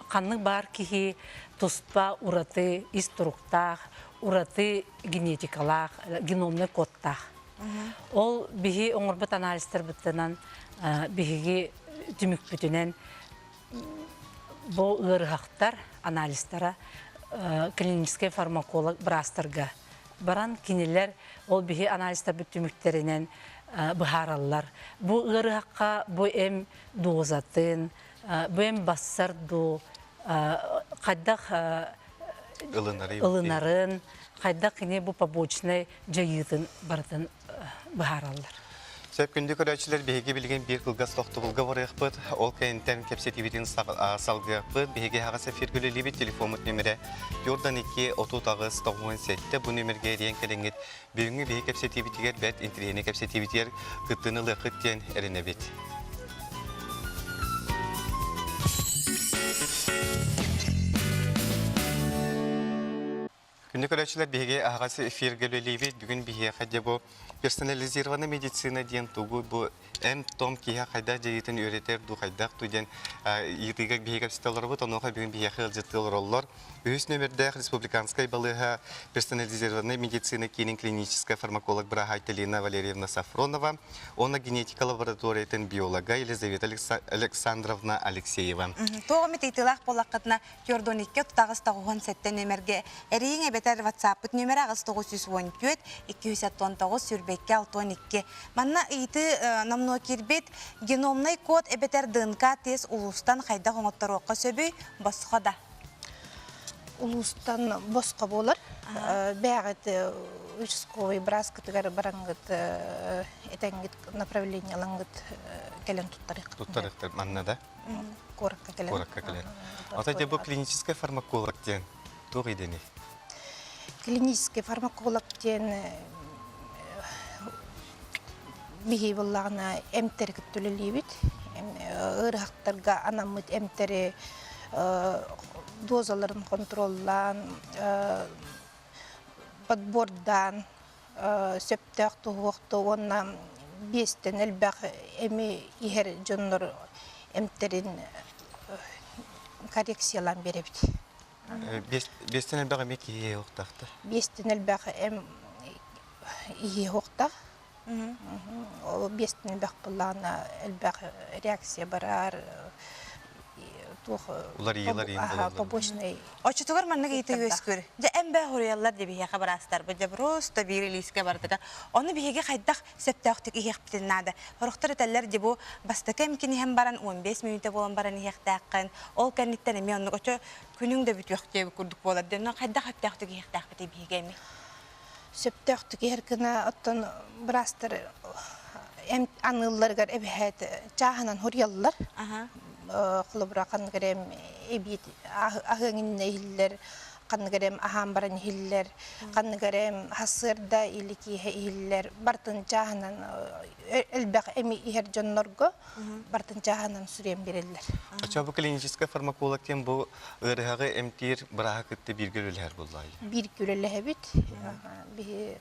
қанның бар кихи тоспа ураты иструктах, ураты генетикалах, геномный кодтах. Ол беге оңырбыт анализтер біттінен беге түмік бүтінен бұл ұрғақтар анализтара клинический фармаколог брастырға баран кинелер ол бихи анализтер бүттүмүктеринен быхараллар. Бу ырыхакка бу эм дозатын, бу эм бассарду, кайдах ылынарын, кайдах кине бу побочный жайытын бартын быхараллар. Сөп күнді көрәчілер беге білген бір қылғас тоқтығылға барықпыд, ол кәйінтен кәпсетиветін салғықпыд, беге ғасы фергілі лебет телефомыт нөмірі Йордан 2-30-97, бұл нөмірге рейін кәдеңгет бүгінгі беге кәпсетиветігер бәт интерені кәпсетиветер күттінілі қыттен әріне бет. Күнді көрәчілер беге ағасы фергілі лебет бүгін беге қадде бұл персонализированный медицина ден тугу бу том кия кайда жейтин өретер ду кайдак туден итиге беге капситалар бу тоноха бүгүн бие хылжытылар. Үс нөмерде республиканская балыга персонализированная медицина кейин клиническая фармаколог Браха Айталина Валерьевна Сафронова, она генетика лабораториятын биолога Елизавета Александровна Алексеева. Тоғымет итилах болаққытына Йордоникке тұтағыстағуған сәттен нөмерге әрейін әбетер WhatsApp нөмері ағыз 914 219 сүрбекке 612. Манна иті намно кирбет геномный код әбетер ДНК тест улустан қайда қоңыттар оққа сөбей басқада. Улустан босқа болар. Бәғіт участковый браскытыгар бараңғыт этәңгіт направление алаңғыт кәлен тұттарық. Тұттарықтар манна да? Коракка кәлен. Коракка кәлен. Ата бұл клиническая фармаколог ден тоғы едені? Клинический фармаколог ден бейі болағына әмтер күттілі бит. Үріқтарға анамыт әмтері дозаларын контроллан, подбордан, сөптәк тұғықты, онна бестен әлбәқ әмі егер жонлар әмтерін коррекциялан беребді. Бестен әлбәқ әмі кейе оқтақты? Бестен әлбәқ әм ие оқтақ. Бестен әлбәқ бұлағына әлбәқ реакция барар, Улар иелар иен болалар. побочный. Очутугар маннык ите өскөр. Же эмбе хурияллар де бихе хабарастар. Бу же просто бир илиске бардыга. Оны бихеге хайдак септактык иек битеннада. Хорохтар теллер же бу бастака имкини hem баран 15 минутта болан баран иектаккан. Ол каниттен эми онны очо күнүң дө бүтүк деп курдук болот. Ден хайдак септактык иектак бите бихеге эми. Сөптөктүк эркина оттон брастер эм анылларгар эбехет чаханан хурияллар. Ага. Хлобра кангерем эбит ахыңинне хиллер кангерем ахам баран хиллер кангерем хасырда илики хиллер бартын чаханан элбек эми ихер жоннорго бартын чаханан сүрем берелер. Ача бу клиническая фармакология бу ырыгы эмтир браха кытты биргелер буллай. Bir күреле бит би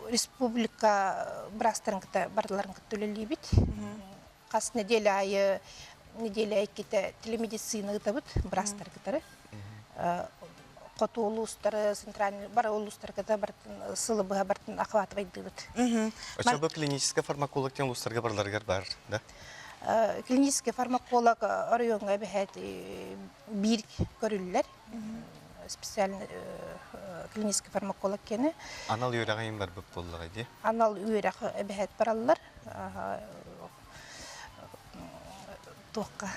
республика брастарыңкыта барларыңкы төлели бит. Кас неделя ките телемедицина табыт брастар китары. Коту улустары, центральный бар улустар ката бартын сылыбы бартын ахватывай дыбыт. Ача бу клиническая фармакология улустарга барларга бар, да? Клинический фармаколог районга бехет бир көрүллер. Специальный клинический фармаколог кене. Анал юрагайым бар бу боллага ди. Анал үйрак бехет бараллар. Тоққа.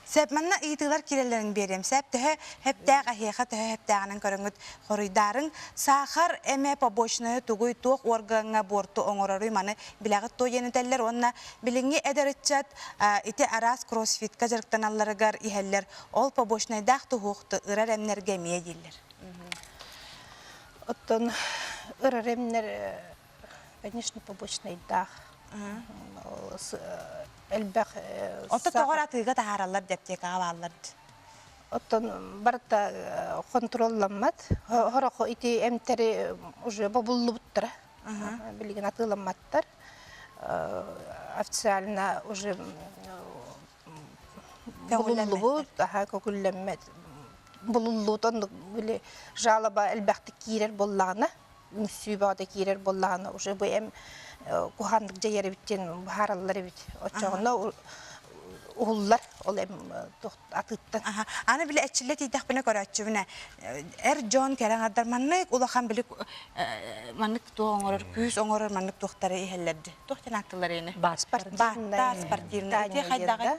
Сәп манна ыйтылар кирелерин берем. Сәп төһө хептәгә хеха төһө хептәгәнен көрүнгөт хорыйдарын сахар эме побочная тугуй ток органга борту оңорорый маны билагы то енетеллер онна билинги эдеричат ите арас кроссфит кажырктаналларыгар ихеллер ол побочная дахты хукты ыраремнерге медиллер. Оттон ыраремнер конечно побочный дах. Элбэх Отто тогора тыга тахараллар дептек аваллар. Оттон барта контролламат. Хорохо ити эмтери уже бабуллуттар. Билген атыламматтар. Официально уже булуллубут, көгүллеммет. Булуллутон биле жалаба элбэхти кирер боллагына, мүсүбада кирер боллагына уже бу эм кухандык жайары биттен бахараллар бит. Очогуна уллар ол эм атыттан. Аны биле эчилет идак бине көрөчүбүнө. Джон кераңардар маннык улахан биле маннык тоңорор, күз оңорор маннык тохтары ихеллерди. Тохтан аттылар эни. Спортивный те хайдагы.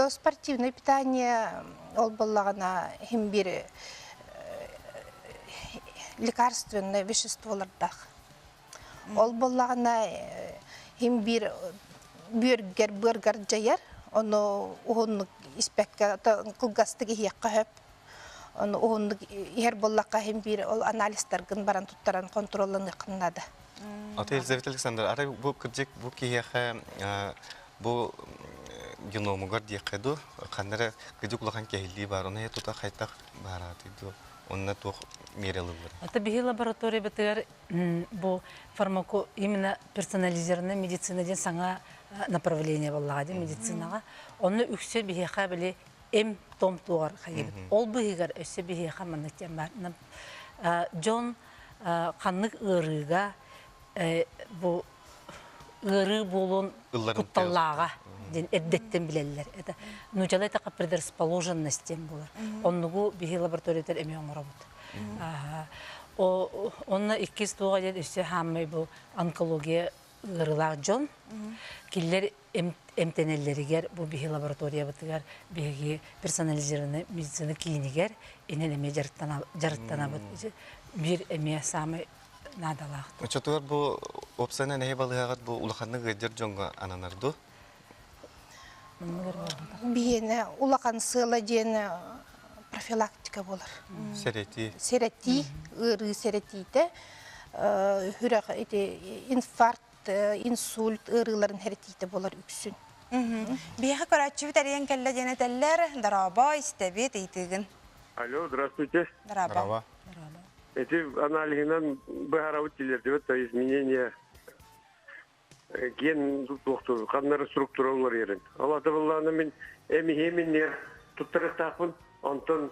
Спортивное питание ол боллагына хим бир лекарственное веществолардах. Ол боллагына хим бир бургер жаяр, оны угуннук испекке кылгастыгы хиякка хөп. Оны угуннук ихер боллакка хим бир ол анализтаргын баран туттаран контролын ыкыннады. Ата Елизавета Александр, ара бу кырдык бу кияха бу геномугар дияқаду, қандара кырдык улахан кехилли бар, оны тута хайтак баратыды. Онна тух мерелы бар. Это бихи лаборатория бетер бу фармако именно персонализированная медицина ден саңа направление боллага медицинага. Оны үксе бихиха биле эм том тугар хайбит. Ол бихигар өсө бихиха манныктен бар. Джон каннык ырыга бу ыры болон кутталлага ден эддеттен билелер. Это нучалай така предрасположенностен болар. Оннугу бихи лабораториятер эми оңоробут. Онна 2 туга ден өсө хаммай бу онкология ырылар жон. Киллер эмтенеллеригер бу бихи лаборатория бутыгар бихи персонализированный медицина клинигер энен эме жарыттанабыт. Бир эме самый надалах. Чотуар бу опсана не балыгат бу улаханны гыдыр жонга ананарду. Биене улакан сыла ден профилактика болар. Серети, ыры серетите, хүрак инфаркт, инсульт, ырыларын херетите болар үксүн. Бияха көрөчүбүт эриен келле женетеллер, дараба, истебит, итигин. Алло, здравствуйте. Дараба. Эти анализынан бахараутилерде вот изменения ген доктор, каннары структуралар ерен. Алады болланы мен эмихеминнер туттырықтақпын, антон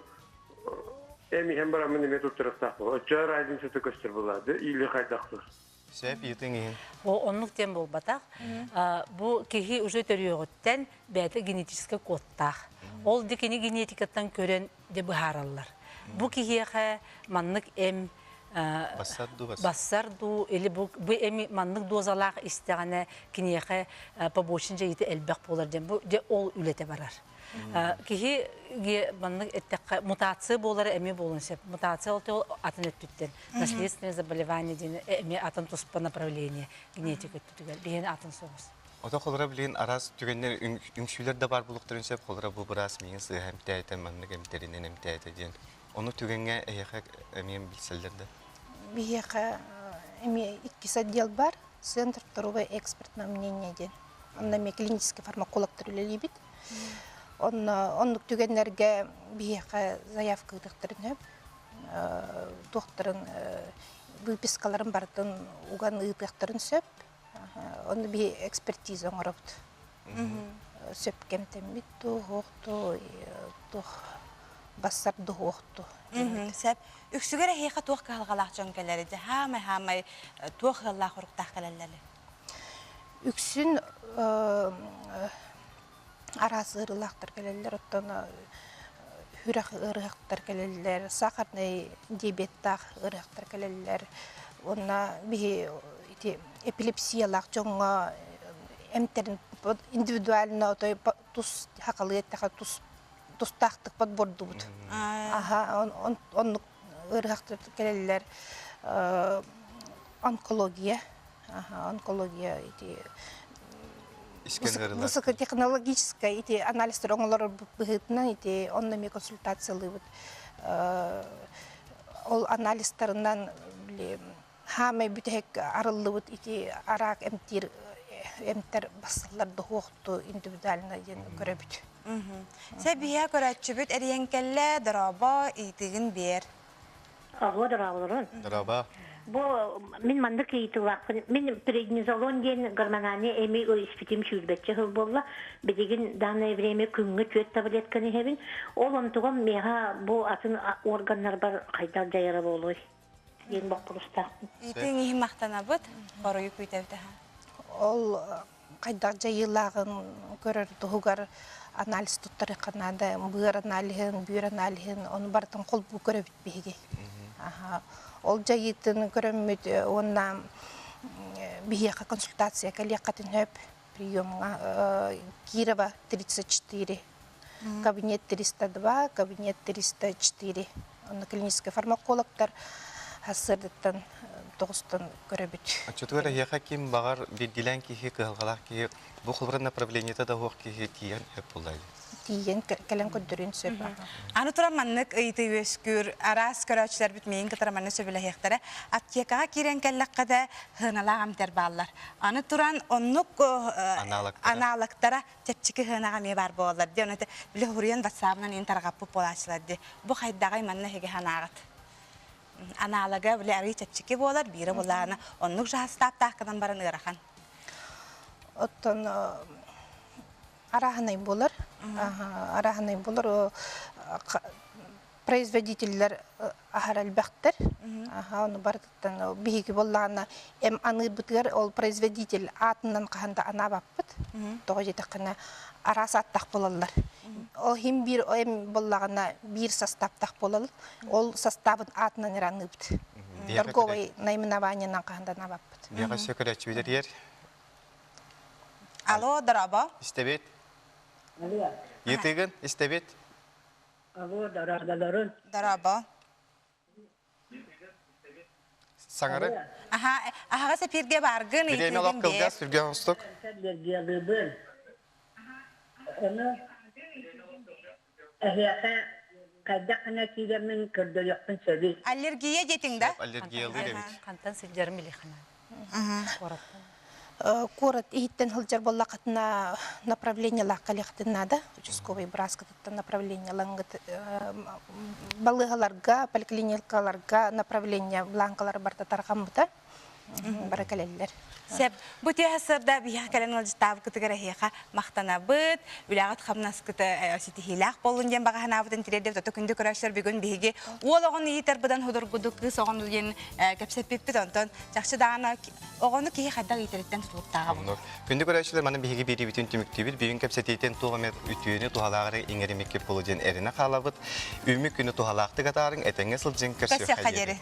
эмихем барамын эме туттырықтақпын. Очар айдын сөті көстер болады, үйлі қайдақтыр. Сөп ютың Онлук тем болбатак. Бу кихи уже төрүгөттен бәті генетический кодтах. Ол декени генетикаттан көрен де быхараллар. Бу кихиэхэ маннык эм бассарду или бу эми маннык дозалах истегане киниэхэ побочын жайыты элбек болар дем. Бу де ол үлете барар. Кихи маннык эттекке мутация болары эми болун сеп. Мутация ол атын өттүттен. Наследственное заболевание дейін эми атын туспа направление генетика өттүтүгер. Бейен атын соғыз. Ота қолыра білген арас түгеннер үңшілер де бар бұлықтырын сөп қолыра бұл бірас мейін сығы әмті әйті, манның әмтерінен әмті әйті дейін. Оны түгенге әйеқі әмейін білселдерді? Бейеқі әме 2 отдел бар, Центр второго экспертного мнения дейін. Онна клинический фармаколог түрілі бит. Онлық түгенлерге бейеқі заявка ұдықтырын өп. Доқтырын выпискаларын бардың уған ұдықтырын сөп. Оны би экспертиза оңырапты. Сөп кемтен бит тоғықты, бассарды оқты. Сөп, үксігер әйеқа тоқ қалғалақ жонкелері де, хамай тоқ қалғалақ ұрықтақ қалалары? Үксін арасы ұрылақтар келелер, оттан хүрәқ ұрықтар келелер, сақарнай диабеттақ ұрықтар келелер, онна би эпилепсиялақ жоңға әмтерін индивидуально тұс хақалы еттіға тұстақтық подборды бұд. Онық ұрғақтыр келелер онкология, высокотехнологическая анализдер оңылар бұғытынан оннами консультациялы бұд. Ол анализдарынан хамай бүтек арылы бұд арақ әмтер басыларды хоқты индивидуально көрі бүт. Сәбия көрәтші бүт әріенкелі дыраба итігін бер. Ағуа дырабылырын. Дыраба. Мен мандық ейтілақпын. Мен преднизолон ден гормонане әмей испитим шүрбетчі ғыл болла. Бедеген данное время күнгі көт таблетканы хәбін. Ол онтуғын меға бұл атын органдар бар қайдар жайыры болуы. Ең бақ бұрыстақпын. Итің ехім мақтана бұд, қоройы көйтәуді. Ол қайдар жайылағын көрір тұғығар анализ тұттары қанады, бұғыр аналихын, оны бартын қол бұл көрі бітпейге. Ол жайытын көріммет, онна бейеқа консультация кәлеқатын өп, приемға Кирова 34, кабинет 302, кабинет 304. Оны клинический фармакологтар асырдыттан тоғыстан көрөбүт. Чотугара яха ким багар билгилен кихи кылгалак ки бу хылбыр направлениеда да хок кихи тиен хеп булайды. Тиен кален көдөрүн сөп. Аны тураманнык ыйты өскүр арас көрөчлөр бит мен кытараманы сөбүлө хектаре аптекага кирен келлаккада хыналагам тербаллар. Аны туран оннук аналыктара тепчики хынага ме бар болар. Дөнөтө биле хурен ватсабынан ин таргап болачлар ди. Бу хайдагай манна хеге ханагат. Аналога биле ари тепчики болар, бире боларына оннук жастап тахкадан барын ырахан. Оттон араханай болар. Араханай болар производителлер ахаралбактар. Оны бардыктан биги боллагана эм аны бутгар ол производитель атынан каханда ана баппыт. Тога жетеккана арасаттак болалар. Ол хим бир эм боллагана бир составтак болал. Ол составын атынан ираныбыт. Торговый наименованиянан каханда ана баппыт. Яга сөкөлөчү бидер. Алло, драба. Истебет. Етеген, истебет. Ағуа дарадаларын. Драба. Саңары. Аха сепирге баргын итеген бер. Биден алап кылгас үрген осток. Оны әхияқа қайдақына кейдермен көрді яқпын сөбі. Аллергия детіңді? Аллергиялы дебит. Кантан сылжарым илихана. Кораттан. Корот иттен хылжар боллақатына направление лаққалиқтын нада, участковый браскаттан направление лаңғыт балығаларға, поликлиникаларға направление бланкалар барда тарған бұта. баракалеллер. Сеп, бу тиһасырда биһа кален алыстабы кытыгара хеха мактана быт, үлагат хамнас кыта ситихилах болун ден багана бутын тирде тото күндү көрөшөр бүгүн биһиги уологон иитер будан ходоргуду кыз огон ден кепсеппит онтон жакшы даана огону ки хаддаг итереттен тутуктага бу. Күндү көрөчүлөр мана биһиги бири бүтүн түмүктүбүт бүгүн кепсетитен тугамет үтүөнү тухалагары иңеремекке болуден эрине халабыт. Үмүк күнү тухалакты катарын этеңге сылжын көсө Көсө хадери.